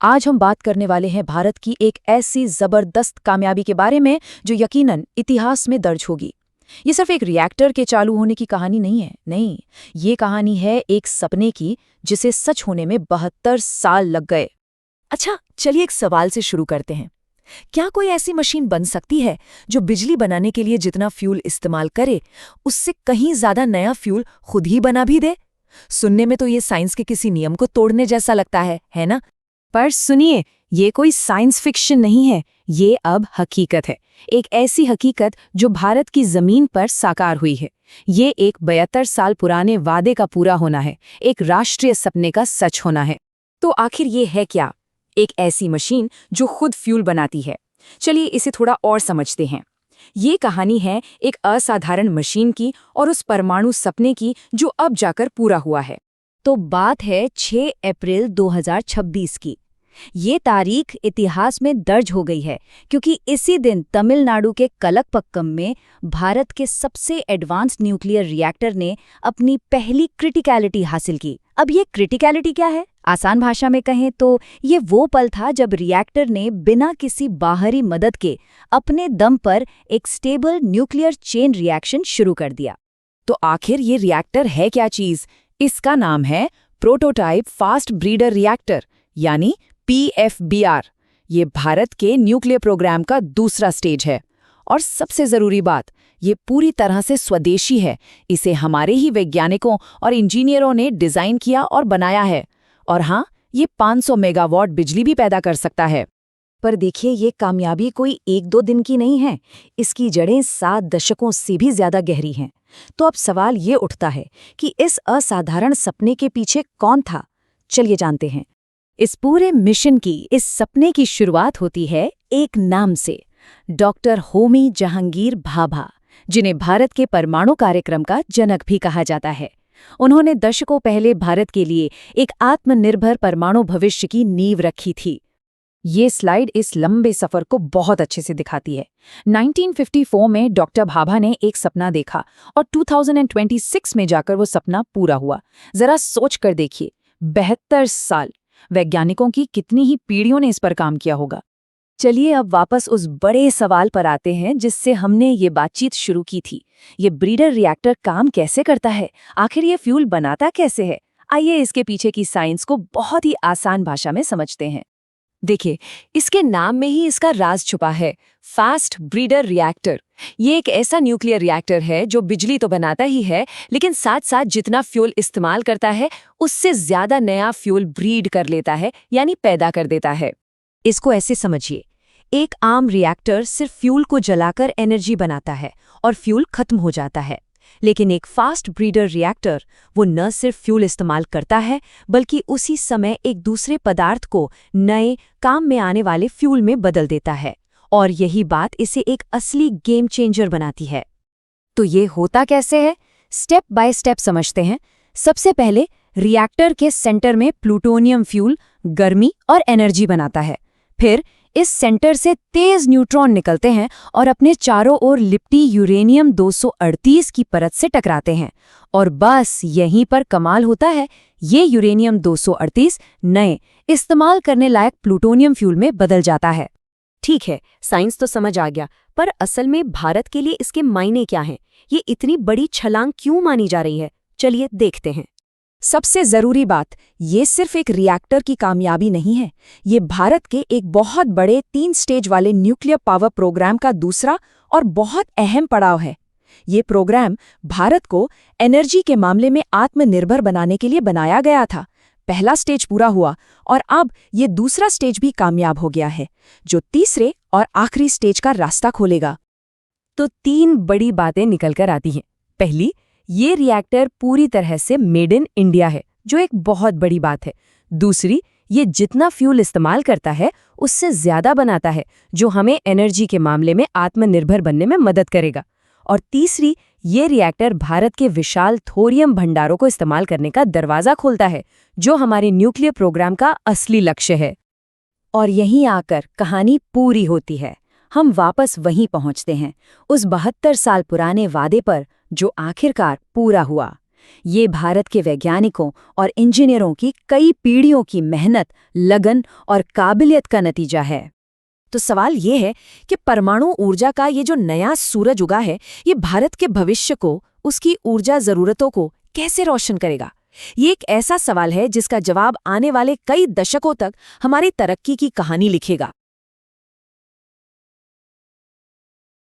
आज हम बात करने वाले हैं भारत की एक ऐसी जबरदस्त कामयाबी के बारे में जो यकीनन इतिहास में दर्ज होगी। ये सिर्फ एक रिएक्टर के चालू होने की कहानी नहीं है, नहीं, ये कहानी है एक सपने की जिसे सच होने में 72 साल लग गए। अच्छा, चलिए एक सवाल से शुरू करते हैं। क्या कोई ऐसी मशीन बन सकती है जो बिजली बनाने के लिए जितना फ्यूल इस्तेमाल करे उससे कहीं ज्यादा नया फ्यूल खुद ही बना भी दे? सुनने में तो ये साइंस के किसी नियम को तोड़ने जैसा लगता है ना? पर सुनिए, ये कोई साइंस फिक्शन नहीं है, ये अब हकीकत है। एक ऐसी हकीकत जो भारत की जमीन पर साकार हुई है। ये एक 72 साल पुराने वादे का पूरा होना है, एक राष्ट्रीय सपने का सच होना है। तो आखिर ये है क्या? एक ऐसी मशीन जो खुद फ्यूल बनाती है। चलिए इसे थोड़ा और समझते हैं। ये कहानी है एक असाधारण मशीन की और उस परमाणु सपने की जो अब जाकर पूरा हुआ है। तो बात है 6 अप्रैल 2026 की। ये तारीख इतिहास में दर्ज हो गई है क्योंकि इसी दिन तमिलनाडु के कलकपक्कम में भारत के सबसे एडवांस न्यूक्लियर रिएक्टर ने अपनी पहली क्रिटिकलिटी हासिल की। अब ये क्रिटिकलिटी क्या है? आसान भाषा में कहें तो ये वो पल था जब रिएक्टर ने बिना किसी बाहरी मदद के अपने दम पर एक स्टेबल न्यूक्लियर चेन रिएक्शन शुरू कर दिया। तो आखिर ये रिएक्टर है क्या चीज? इसका नाम है प्रोटोटाइप फास्ट ब्रीडर रिएक्टर, यानी PFBR। ये भारत के न्यूक्लियर प्रोग्राम का दूसरा स्टेज है। और सबसे जरूरी बात, ये पूरी तरह से स्वदेशी है। इसे हमारे ही वैज्ञानिकों और इंजीनियरों ने डिजाइन किया और बनाया है। और हाँ, ये 500 मेगावाट बिजली भी पैदा कर सकता है। पर देखिए, ये कामयाबी कोई 1-2 दिन की नहीं है। इसकी जड़ें 7 दशकों से भी ज्यादा गहरी हैं। तो अब सवाल ये उठता है कि इस असाधारण सपने के पीछे कौन था? चलिए जानते हैं। इस पूरे मिशन की, इस सपने की शुरुआत होती है एक नाम से, डॉक्टर होमी जहांगीर भाभा, जिन्हें भारत के परमाणु कार्यक्रम का जनक भी कहा जाता है। उन्होंने दशकों पहले भारत के लिए एक आत्मनिर्भर परमाणु भविष्य की नींव रखी थी। ये स्लाइड इस लंबे सफर को बहुत अच्छे से दिखाती है। 1954 में डॉक्टर भाभा ने एक सपना देखा और 2026 में जाकर वो सपना पूरा हुआ। जरा सोच कर देखिए, 72 साल। वैज्ञानिकों की कितनी ही पीढ़ियों ने इस पर काम किया होगा। चलिए अब वापस उस बड़े सवाल पर आते हैं जिससे हमने ये बातचीत शुरू की थी। ये ब्रीडर रिएक्टर काम कैसे करता है? आखिर ये फ्यूल बनाता कैसे है? आइए इसके पीछे की साइंस को बहुत ही आसान भाषा में समझते हैं। देखिए, इसके नाम में ही इसका राज छुपा है, फास्ट ब्रीडर रिएक्टर। ये एक ऐसा न्यूक्लियर रिएक्टर है जो बिजली तो बनाता ही है, लेकिन साथ साथ जितना फ्यूल इस्तेमाल करता है उससे ज्यादा नया फ्यूल ब्रीड कर लेता है, यानी पैदा कर देता है। इसको ऐसे समझिए, एक आम रिएक्टर सिर्फ फ्यूल को जलाकर एनर्जी बनाता है और फ्यूल खत्म हो जाता है। लेकिन एक फास्ट ब्रीडर रिएक्टर वो न सिर्फ फ्यूल इस्तेमाल करता है, बल्कि उसी समय एक दूसरे पदार्थ को नए काम में आने वाले फ्यूल में बदल देता है। और यही बात इसे एक असली गेम चेंजर बनाती है। तो ये होता कैसे है? स्टेप बाय स्टेप समझते हैं। सबसे पहले रिएक्टर के सेंटर में प्लूटोनियम फ्यूल गर्मी और एनर्जी बनाता है। फिर इस सेंटर से तेज न्यूट्रॉन निकलते हैं और अपने चारों ओर लिपटी यूरेनियम 238 की परत से टकराते हैं। और बस यहीं पर कमाल होता है, ये यूरेनियम 238 नए इस्तेमाल करने लायक प्लूटोनियम फ्यूल में बदल जाता है। ठीक है, साइंस तो समझ आ गया, पर असल में भारत के लिए इसके मायने क्या हैं? ये इतनी बड़ी छलांग क्यों मानी जा रही है? चलिए देखते हैं। सबसे जरूरी बात, ये सिर्फ एक रिएक्टर की कामयाबी नहीं है, ये भारत के एक बहुत बड़े 3 स्टेज वाले न्यूक्लियर पावर प्रोग्राम का दूसरा और बहुत अहम पड़ाव है। ये प्रोग्राम भारत को एनर्जी के मामले में आत्मनिर्भर बनाने के लिए बनाया गया था। पहला स्टेज पूरा हुआ और अब ये दूसरा स्टेज भी कामयाब हो गया है, जो तीसरे और आखिरी स्टेज का रास्ता खोलेगा। तो 3 बड़ी बातें निकल कर आती हैं। पहली, ये रिएक्टर पूरी तरह से मेड इन इंडिया है, जो एक बहुत बड़ी बात है। दूसरी, ये जितना फ्यूल इस्तेमाल करता है उससे ज्यादा बनाता है, जो हमें एनर्जी के मामले में आत्मनिर्भर बनने में मदद करेगा। और तीसरी, ये रिएक्टर भारत के विशाल थोरियम भंडारों को इस्तेमाल करने का दरवाजा खोलता है, जो हमारे न्यूक्लियर प्रोग्राम का असली लक्ष्य है। और यहीं आकर कहानी पूरी होती है। हम वापस वहीं पहुंचते हैं, उस 72 साल पुराने वादे पर जो आखिरकार पूरा हुआ। ये भारत के वैज्ञानिकों और इंजीनियरों की कई पीढ़ियों की मेहनत, लगन और काबिलियत का नतीजा है। तो सवाल ये है कि परमाणु ऊर्जा का ये जो नया सूरज उगा है, ये भारत के भविष्य को, उसकी ऊर्जा जरूरतों को कैसे रोशन करेगा? ये एक ऐसा सवाल है जिसका जवाब आने वाले कई दशकों तक हमारी तरक्की की कहानी लिखेगा।